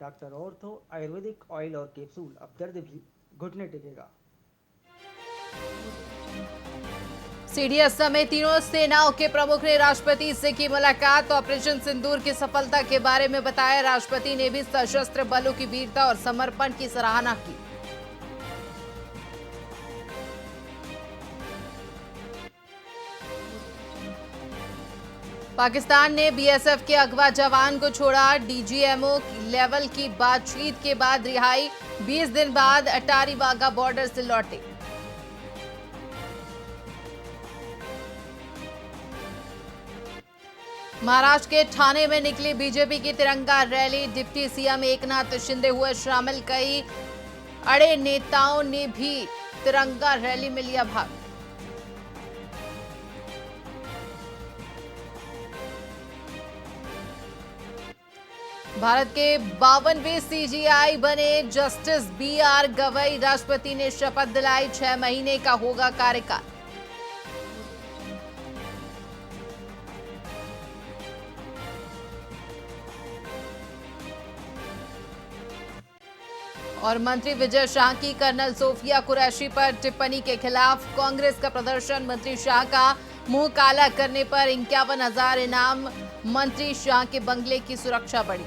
Doctor ortho Ayurvedic oil और capsule, अब दर्द भी घुटने टेकेगा। सीडीएस समेत तीनों सेनाओं के प्रमुख ने राष्ट्रपति से की मुलाकात। ऑपरेशन सिंदूर की सफलता के बारे में बताया। राष्ट्रपति ने भी सशस्त्र बलों की वीरता और समर्पण की सराहना की। पाकिस्तान ने बीएसएफ के अगवा जवान को छोड़ा। डीजीएमओ लेवल की बातचीत के बाद रिहाई। 20 दिन बाद अटारी वाघा बॉर्डर से लौटे। महाराष्ट्र के ठाणे में निकली बीजेपी की तिरंगा rally. Deputy CM Eknath Shinde हुए शामिल। कई अड़े नेताओं ने भी तिरंगा रैली में लिया भाग। भारत के 52वें सीजीआई बने जस्टिस बीआर गवई। राष्ट्रपति ने शपथ दिलाई। 6 महीने का होगा कार्यकाल। और मंत्री विजय शाह की कर्नल सोफिया कुरैशी पर टिप्पणी के खिलाफ कांग्रेस का प्रदर्शन। मंत्री शाह का मुंह काला करने पर 51,000 इनाम। मंत्री शाह के बंगले की सुरक्षा बढ़ी।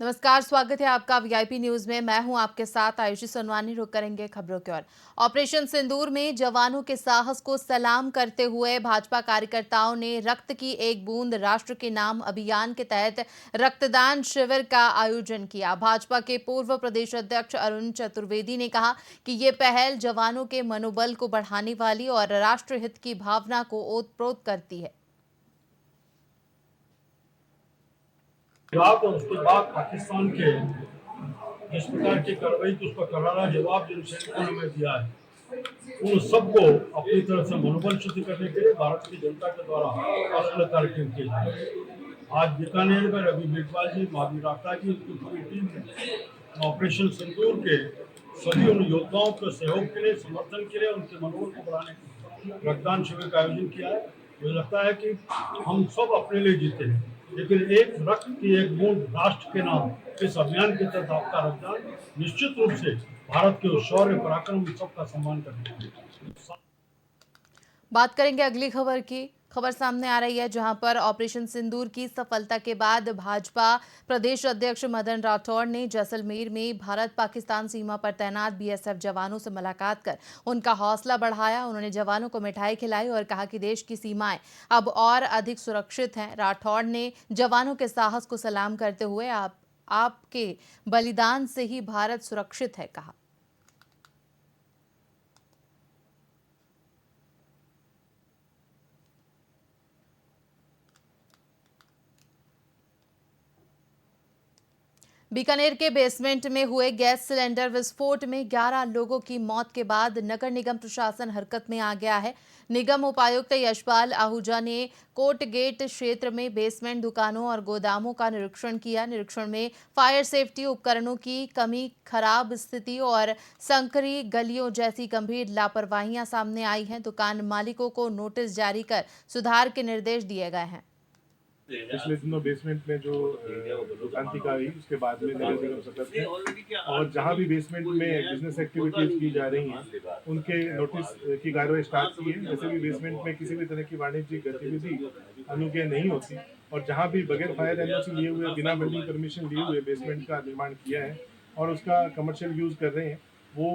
नमस्कार, स्वागत है आपका वीआईपी न्यूज में। मैं हूं आपके साथ आयुषी सोनवानी। रुक करेंगे खबरों की ओर। ऑपरेशन सिंदूर में जवानों के साहस को सलाम करते हुए भाजपा कार्यकर्ताओं ने रक्त की एक बूंद राष्ट्र के नाम अभियान के तहत रक्तदान शिविर का आयोजन किया। भाजपा के पूर्व प्रदेश अध्यक्ष अरुण चतुर्वेदी ने कहा कि ये पहल जवानों के मनोबल को बढ़ाने वाली और राष्ट्रहित की भावना को ओतप्रोत करती है। और उसके बाद पाकिस्तान के जिस प्रकार की कार्रवाई की उसका करारा जवाब जिन सैनिकों ने हमें दिया है, उन सबको अपनी तरफ से मनोबल शुद्ध करने के लिए भारत की जनता के द्वारा अलग कार्यक्रम किए जा रहे हैं। आज बीकानेर में रवि मेघवाल जी, महावीर राठा जी, उनकी पूरी टीम ने ऑपरेशन सिंदूर के सभी उन योद्धाओं के सहयोग के लिए, समर्थन के लिए, उनके मनोबल को बढ़ाने के लिए रक्तदान शिविर का आयोजन किया है। मुझे लगता है कि हम सब अपने लिए जीते हैं, लेकिन एक रक्त की एक बूंद राष्ट्र के नाम इस अभियान के तहत आपका रक्तदान निश्चित रूप से भारत के शौर्य पराक्रम सबका सम्मान करने के। बात करेंगे अगली खबर की। खबर सामने आ रही है जहां पर ऑपरेशन सिंदूर की सफलता के बाद भाजपा प्रदेश अध्यक्ष मदन राठौड़ ने जैसलमेर में भारत पाकिस्तान सीमा पर तैनात बीएसएफ जवानों से मुलाकात कर उनका हौसला बढ़ाया। उन्होंने जवानों को मिठाई खिलाई और कहा कि देश की सीमाएं अब और अधिक सुरक्षित हैं। राठौड़ ने जवानों के साहस को सलाम करते हुए आपके बलिदान से ही भारत सुरक्षित है कहा। बीकानेर के बेसमेंट में हुए गैस सिलेंडर विस्फोट में 11 लोगों की मौत के बाद नगर निगम प्रशासन हरकत में आ गया है। निगम उपायुक्त यशपाल आहूजा ने कोट गेट क्षेत्र में बेसमेंट दुकानों और गोदामों का निरीक्षण किया। निरीक्षण में फायर सेफ्टी उपकरणों की कमी, खराब स्थिति और संकरी गलियों जैसी गंभीर लापरवाहियां सामने आई हैं। दुकान मालिकों को नोटिस जारी कर सुधार के निर्देश दिए गए हैं। पिछले दिनों बेसमेंट में जो दुकान थी आई, उसके बाद में नगर निगम सतर्क है और जहां भी बेसमेंट में बिजनेस एक्टिविटीज की जा रही हैं उनके नोटिस की कार्रवाई स्टार्ट की है। वैसे भी बेसमेंट में किसी भी तरह की वाणिज्यिक गतिविधि अनुज्ञेय नहीं होती और जहां भी बगैर फायर एनओसी लिए हुए, बिना बिल्डिंग परमिशन लिए हुए बेसमेंट का निर्माण किया है और उसका कमर्शियल यूज कर रहे हैं, वो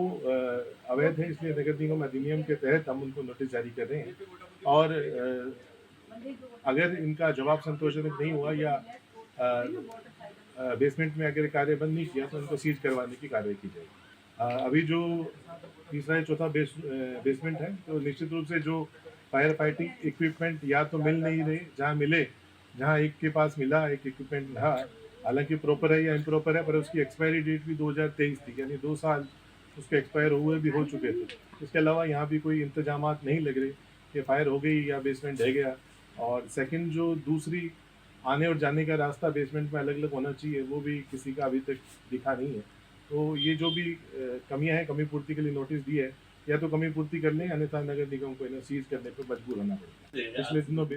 अवैध है। इसलिए नगर निगम अधिनियम के तहत हम उनको नोटिस जारी कर रहे हैं और अगर इनका जवाब संतोषजनक नहीं हुआ या बेसमेंट में अगर कार्य बंद नहीं किया तो इनको सीज करवाने की कार्रवाई की जाएगी। अभी जो तीसरा या चौथा बेसमेंट है तो निश्चित रूप से जो फायर फाइटिंग इक्विपमेंट या तो मिल नहीं रहे, जहाँ मिले, जहाँ एक के पास मिला एक इक्विपमेंट रहा, हालांकि प्रॉपर है या इम्प्रॉपर है, पर उसकी एक्सपायरी डेट भी 2023 थी, यानी 2 साल उसके एक्सपायर हुए भी हो चुके थे। इसके अलावा यहाँ भी कोई इंतजाम नहीं लग रहे कि फायर हो गई या बेसमेंट ढह गया। और सेकंड, जो दूसरी आने और जाने का रास्ता बेसमेंट में अलग अलग होना चाहिए, वो भी किसी का अभी तक दिखा नहीं है। तो ये जो भी कमियां हैं, कमी पूर्ति के लिए नोटिस दिए है या तो कमी पूर्ति करने अन्यथा नगर निगम को इन्हें सीज करने पर मजबूर होना पड़ेगा। पिछले दिनों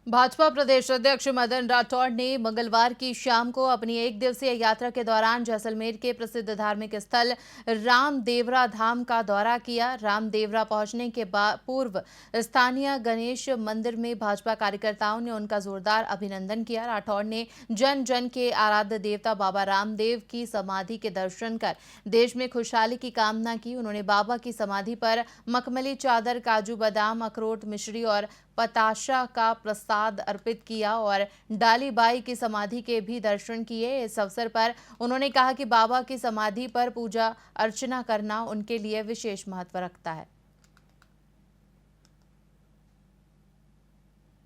भाजपा प्रदेश अध्यक्ष मदन राठौड़ ने मंगलवार की शाम को अपनी एक दिवसीय यात्रा के दौरान जैसलमेर के प्रसिद्ध धार्मिक स्थल रामदेवरा धाम का दौरा किया। रामदेवरा पहुंचने के पूर्व स्थानीय गणेश मंदिर में भाजपा कार्यकर्ताओं ने उनका जोरदार अभिनंदन किया। राठौड़ ने जन जन के आराध्य देवता बाबा रामदेव की समाधि के दर्शन कर देश में खुशहाली की कामना की। उन्होंने बाबा की समाधि पर मखमली चादर, काजू बादाम, अखरोट, मिश्री और पताशा का प्रसाद अर्पित किया और डालीबाई की समाधि के भी दर्शन किए। इस अवसर पर उन्होंने कहा कि बाबा की समाधि पर पूजा अर्चना करना उनके लिए विशेष महत्व रखता है।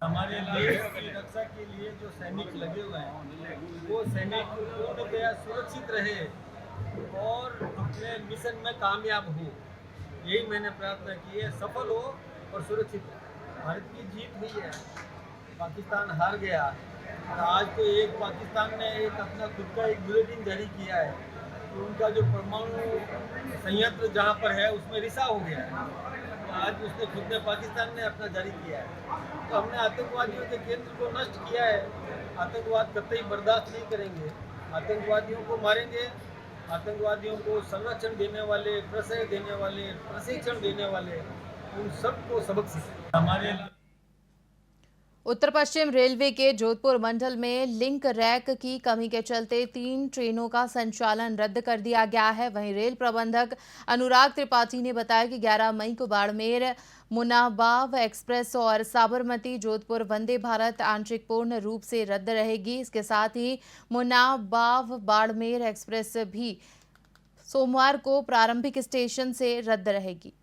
हमारे देश की रक्षा के लिए जो सैनिक लगे हुए हैं वो सैनिक पूर्णतया सुरक्षित रहे और अपने मिशन में कामयाब हो, यही मैंने प्रार्थना की है। सफल हो और सुरक्षित हो। भारत की जीत हुई है, पाकिस्तान हार गया और आज तो एक पाकिस्तान ने एक अपना खुद का एक बुलेटिन जारी किया है कि उनका जो परमाणु संयंत्र जहाँ पर है उसमें रिसाव हो गया है। तो आज उसने खुद ने पाकिस्तान ने अपना जारी किया है। तो हमने आतंकवादियों के केंद्र को नष्ट किया है। आतंकवाद कतई बर्दाश्त नहीं करेंगे, आतंकवादियों को मारेंगे। आतंकवादियों को संरक्षण देने वाले, प्रश्रय देने वाले, प्रशिक्षण देने वाले, उन सबको सबक सीखें। हमारे उत्तर पश्चिम रेलवे के जोधपुर मंडल में लिंक रैक की कमी के चलते 3 ट्रेनों का संचालन रद्द कर दिया गया है। वहीं रेल प्रबंधक अनुराग त्रिपाठी ने बताया कि 11 मई को बाड़मेर मुनाबाव एक्सप्रेस और साबरमती जोधपुर वंदे भारत आंशिक पूर्ण रूप से रद्द रहेगी। इसके साथ ही मुनाबाव बाड़मेर एक्सप्रेस भी सोमवार को प्रारंभिक स्टेशन से रद्द रहेगी।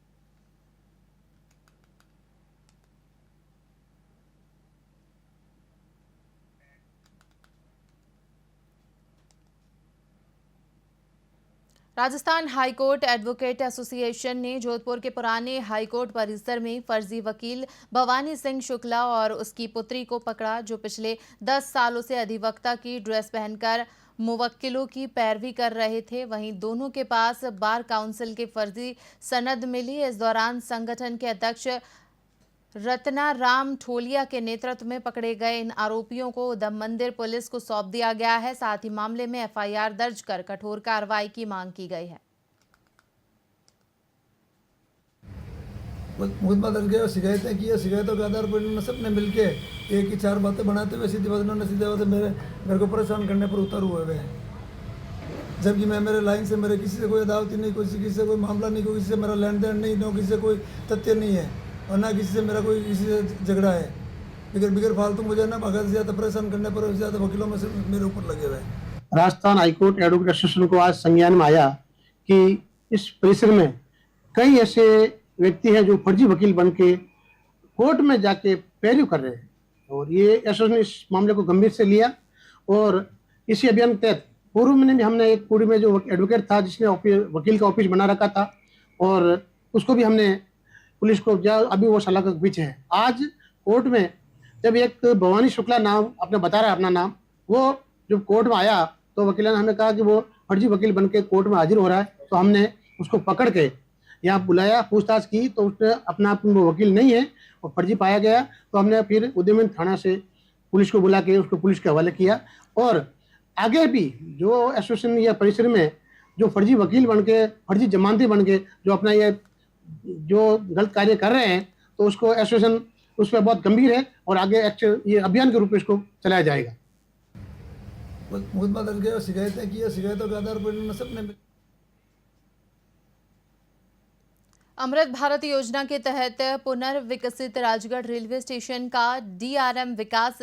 राजस्थान हाईकोर्ट एडवोकेट एसोसिएशन ने जोधपुर के पुराने हाईकोर्ट परिसर में फर्जी वकील भवानी सिंह शुक्ला और उसकी पुत्री को पकड़ा, जो पिछले 10 सालों से अधिवक्ता की ड्रेस पहनकर मुवक्किलों की पैरवी कर रहे थे। वहीं दोनों के पास बार काउंसिल के फर्जी सनद मिली। इस दौरान संगठन के अध्यक्ष रत्ना राम ठोलिया के नेतृत्व में पकड़े गए इन आरोपियों को उधम मंदिर पुलिस को सौंप दिया गया है। साथ ही मामले में एफआईआर दर्ज कर कठोर कार्रवाई की मांग की गई है। मुकदमा दर्ज किया, शिकायतें की, शिकायतों के आधार पर इन्होंने सबने मिलके एक ही 4 बातें बनाते हुए सीधी बात इन्होंने सीधे बातें मेरे को परेशान करने पर उतर हुए हुए हैं। जबकि मैं मेरे लाइन से मेरे किसी से कोई अदावती नहीं, किसी से कोई मामला नहीं, किसी से मेरा लेन देन नहीं, किसी से कोई तथ्य नहीं है और ना किसी से मेरा कोई किसी से झगड़ा है। बिगर फालतू मुझे ना भगत से ज़्यादा परेशान करने पर ज़्यादा वकीलों में से मेरे ऊपर लगे हुए हैं। राजस्थान हाईकोर्ट एडवोकेट एसोसिएशन को आज संज्ञान में आया कि इस परिसर में कई ऐसे व्यक्ति हैं जो फर्जी वकील बन के कोर्ट में जाके पैरवी कर रहे हैं और ये एसोसिएशन ने इस मामले को गंभीर से लिया और इसी अभियान के तहत पूर्व में भी हमने एक पूरी में जो एडवोकेट था जिसने वकील का ऑफिस बना रखा था और उसको भी हमने पुलिस को अभी वो सलाह के पीछे है। आज कोर्ट में जब एक भवानी शुक्ला नाम अपने बता रहा है अपना नाम, वो जब कोर्ट में आया तो वकील ने हमें कहा कि वो फर्जी वकील बन के कोर्ट में हाजिर हो रहा है। तो हमने उसको पकड़ के यहाँ बुलाया, पूछताछ की तो उसने अपना वो वकील नहीं है और फर्जी पाया गया। तो हमने फिर उद्यमन थाना से पुलिस को बुला के उसको पुलिस के हवाले किया और आगे भी जो एसोसिएशन या परिसर में जो फर्जी वकील बन के, फर्जी जमानती बन के जो अपना ये जो गलत कार्य कर रहे हैं तो उसको एसोसिएशन उस पर बहुत गंभीर है और आगे ये अभियान के रूप में इसको चलाया जाएगा। मुकदमा दर्ज किया, शिकायतें की, शिकायतों के आधार पर इन्होंने सबने अमृत भारत योजना के तहत पुनर्विकसित राजगढ़ रेलवे स्टेशन का डीआरएम विकास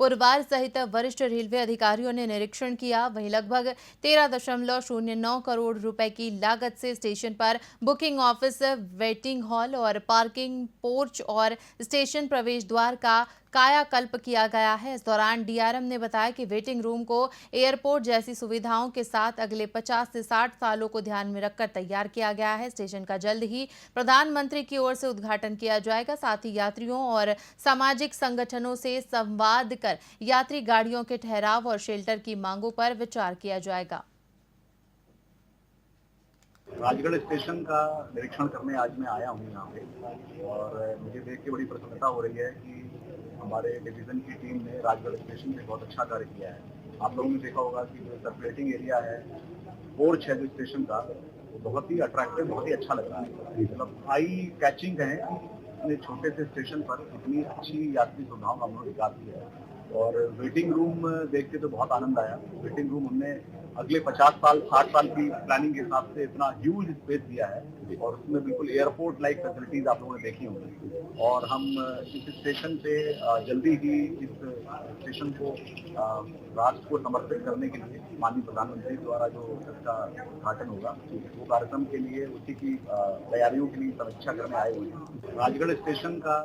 पुरवार सहित वरिष्ठ रेलवे अधिकारियों ने निरीक्षण किया। वहीं लगभग 13.09 करोड़ रुपए की लागत से स्टेशन पर बुकिंग ऑफिस, वेटिंग हॉल और पार्किंग पोर्च और स्टेशन प्रवेश द्वार का कायाकल्प किया गया है। इस दौरान डीआरएम ने बताया कि वेटिंग रूम को एयरपोर्ट जैसी सुविधाओं के साथ अगले 50 से 60 सालों को ध्यान में रखकर तैयार किया गया है। स्टेशन का जल्द ही प्रधानमंत्री की ओर से उद्घाटन किया जाएगा। साथ ही यात्रियों और सामाजिक संगठनों से संवाद कर यात्री गाड़ियों के ठहराव और शेल्टर की मांगों पर विचार किया जाएगा। राजगढ़ स्टेशन का निरीक्षण करने आज मैं आया हूँ यहाँ पे और मुझे देख के बड़ी प्रसन्नता हो रही है कि हमारे डिवीजन की टीम ने राजगढ़ स्टेशन पे बहुत अच्छा कार्य किया है। आप लोगों ने देखा होगा कि जो सर्कुलेटिंग एरिया है पोर्च है जो स्टेशन का, वो बहुत ही अट्रैक्टिव, बहुत ही अच्छा लग रहा है। मतलब आई कैचिंग है, इतने छोटे से स्टेशन पर इतनी अच्छी यात्री सुविधाओं का उन्होंने विकास किया है। और वेटिंग रूम देख के तो बहुत आनंद आया। वेटिंग रूम हमने अगले 50 साल 60 साल की प्लानिंग के हिसाब से इतना ह्यूज स्पेस दिया है और उसमें बिल्कुल एयरपोर्ट लाइक फैसिलिटीज आप लोगों ने देखी होंगी। और हम इस स्टेशन पे जल्दी ही इस स्टेशन को राष्ट्र को समर्पित करने के लिए माननीय प्रधानमंत्री द्वारा जो इसका उद्घाटन होगा, वो कार्यक्रम के लिए उसी की तैयारियों के लिए समीक्षा करने आए हुए हैं। राजगढ़ स्टेशन का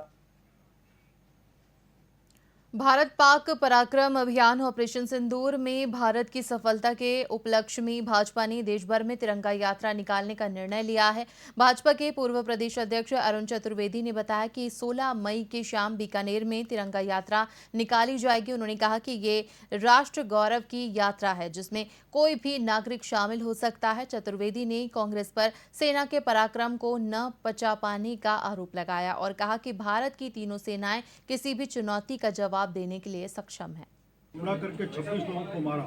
भारत पाक पराक्रम अभियान ऑपरेशन सिंदूर में भारत की सफलता के उपलक्ष्य में भाजपा ने देश भर में तिरंगा यात्रा निकालने का निर्णय लिया है। भाजपा के पूर्व प्रदेश अध्यक्ष अरुण चतुर्वेदी ने बताया कि 16 मई की शाम बीकानेर में तिरंगा यात्रा निकाली जाएगी। उन्होंने कहा कि ये राष्ट्र गौरव की यात्रा है जिसमें कोई भी नागरिक शामिल हो सकता है। चतुर्वेदी ने कांग्रेस पर सेना के पराक्रम को न पचा पाने का आरोप लगाया और कहा कि भारत की तीनों सेनाएं किसी भी चुनौती का जवाब देने के लिए सक्षम है। हमला करके 26 लोगों को मारा,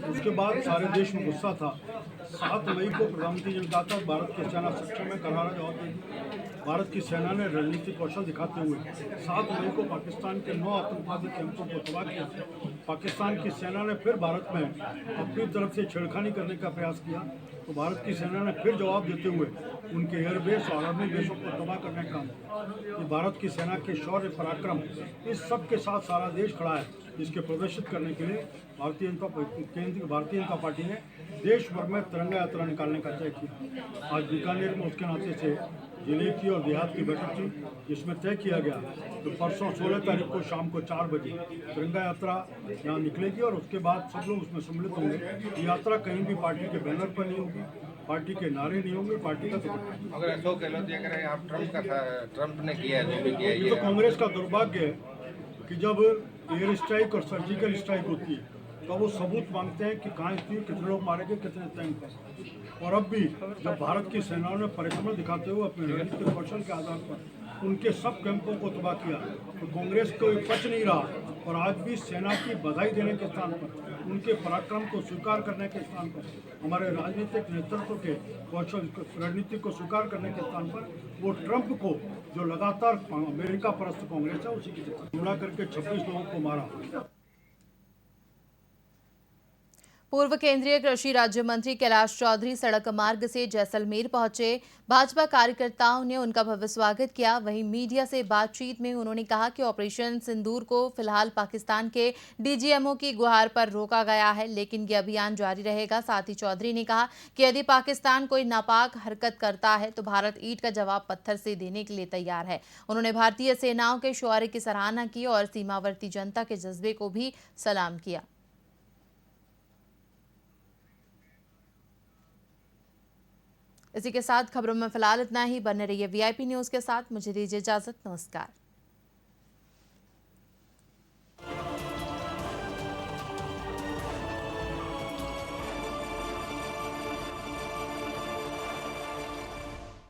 उसके बाद सारे देश में गुस्सा था। 7 मई को प्रधानमंत्री जी ने कहा था भारत की सेना सक्षम है, करारा जवाब देगी। भारत की सेना ने रणनीतिक कौशल दिखाते हुए 7 मई को पाकिस्तान के 9 आतंकवादी कैंपों को तबाह किया। पाकिस्तान की सेना ने फिर भारत में अपनी तरफ से छेड़खानी करने का प्रयास किया, तो भारत की सेना ने फिर जवाब देते हुए उनके एयरबेस और आर्मी बेसों को तबाह करने का काम किया। भारत की सेना के शौर्य पराक्रम इस सब के साथ सारा देश खड़ा है, इसके प्रदर्शित करने के लिए भारतीय जनता पार्टी ने देश भर में तिरंगा यात्रा निकालने का तय किया। आज बीकानेर में उसके नाते से जिले की और देहात की बैठक थी, जिसमें तय किया गया तो परसों 16 तारीख को शाम को 4 बजे तिरंगा यात्रा यहाँ निकलेगी और उसके बाद सब लोग उसमें सम्मिलित होंगे। ये यात्रा कहीं भी पार्टी के बैनर पर नहीं होगी, पार्टी के नारे नहीं होंगे, पार्टी का अगर अशोक गहलोत जी कह रहे हैं आप ट्रम्प ने किया जो भी किया, ये तो कांग्रेस का दुर्भाग्य है कि जब एयर स्ट्राइक और सर्जिकल स्ट्राइक होती है तो वो सबूत मांगते हैं कि कहाँ स्थिति, कितने लोग मारे गए, कितने टैंक। और अब भी जब भारत की सेनाओं ने परिश्रम दिखाते हुए अपने रणनीतिक कौशल के आधार पर उनके सब कैंपों को तबाह किया तो कांग्रेस को पच नहीं रहा। और आज भी सेना की बधाई देने के स्थान पर, उनके पराक्रम को स्वीकार करने के स्थान पर, हमारे राजनीतिक नेतृत्व के कौशल रणनीति को स्वीकार करने के स्थान पर वो ट्रंप को जो लगातार अमेरिका परस्त कांग्रेस है उसी की हमला करके 26 लोगों को मारा। पूर्व केंद्रीय कृषि राज्य मंत्री कैलाश चौधरी सड़क मार्ग से जैसलमेर पहुंचे। भाजपा कार्यकर्ताओं ने उनका भव्य स्वागत किया। वहीं मीडिया से बातचीत में उन्होंने कहा कि ऑपरेशन सिंदूर को फिलहाल पाकिस्तान के डीजीएमओ की गुहार पर रोका गया है, लेकिन ये अभियान जारी रहेगा। साथ ही चौधरी ने कहा कि यदि पाकिस्तान कोई नापाक हरकत करता है तो भारत ईंट का जवाब पत्थर से देने के लिए तैयार है। उन्होंने भारतीय सेनाओं के शौर्य की सराहना की और सीमावर्ती जनता के जज्बे को भी सलाम किया। इसी के साथ खबरों में फिलहाल इतना ही। बने रहिए वीआईपी न्यूज के साथ। मुझे दीजिए इजाजत। नमस्कार।